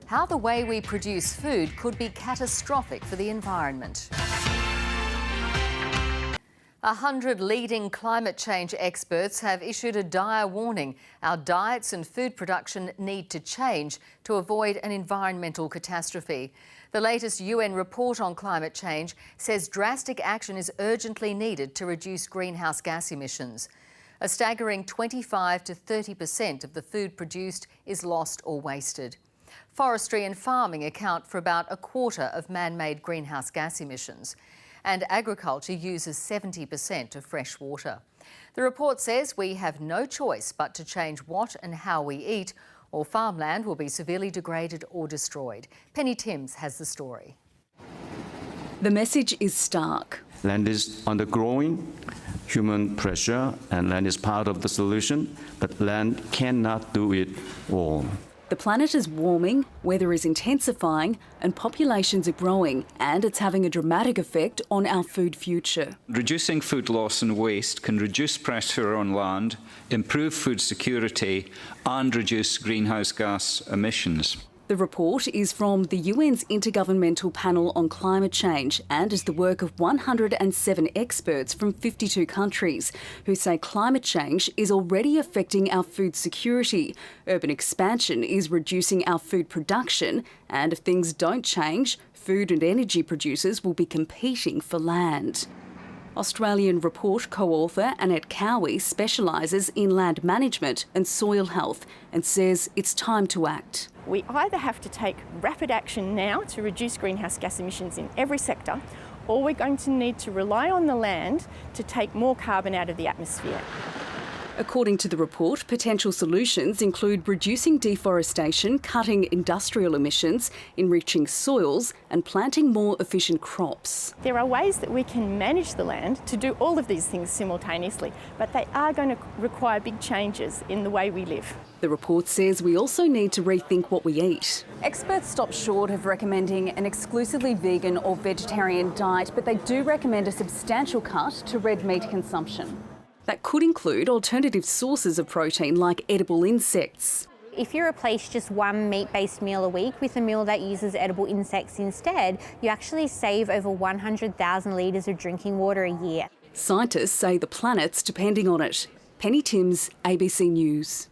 How the way we produce food could be catastrophic for the environment. 100 leading climate change experts have issued a dire warning. Our diets and food production need to change to avoid an environmental catastrophe. The latest UN report on climate change says drastic action is urgently needed to reduce greenhouse gas emissions. A staggering 25 to 30% of the food produced is lost or wasted. Forestry and farming account for about a quarter of man-made greenhouse gas emissions. And agriculture uses 70% of fresh water. The report says we have no choice but to change what and how we eat, or farmland will be severely degraded or destroyed. Penny Timms has the story. The message is stark. Land is undergrowing, human pressure, and land is part of the solution, but land cannot do it all. The planet is warming, weather is intensifying, and populations are growing, and it's having a dramatic effect on our food future. Reducing food loss and waste can reduce pressure on land, improve food security, and reduce greenhouse gas emissions. The report is from the UN's Intergovernmental Panel on Climate Change and is the work of 107 experts from 52 countries who say climate change is already affecting our food security. Urban expansion is reducing our food production, and if things don't change, food and energy producers will be competing for land. Australian report co-author Annette Cowie specialises in land management and soil health and says it's time to act. We either have to take rapid action now to reduce greenhouse gas emissions in every sector, or we're going to need to rely on the land to take more carbon out of the atmosphere. According to the report, potential solutions include reducing deforestation, cutting industrial emissions, enriching soils and planting more efficient crops. There are ways that we can manage the land to do all of these things simultaneously, but they are going to require big changes in the way we live. The report says we also need to rethink what we eat. Experts stop short of recommending an exclusively vegan or vegetarian diet, but they do recommend a substantial cut to red meat consumption. That could include alternative sources of protein like edible insects. If you replace just one meat-based meal a week with a meal that uses edible insects instead, you actually save over 100,000 litres of drinking water a year. Scientists say the planet's depending on it. Penny Timms, ABC News.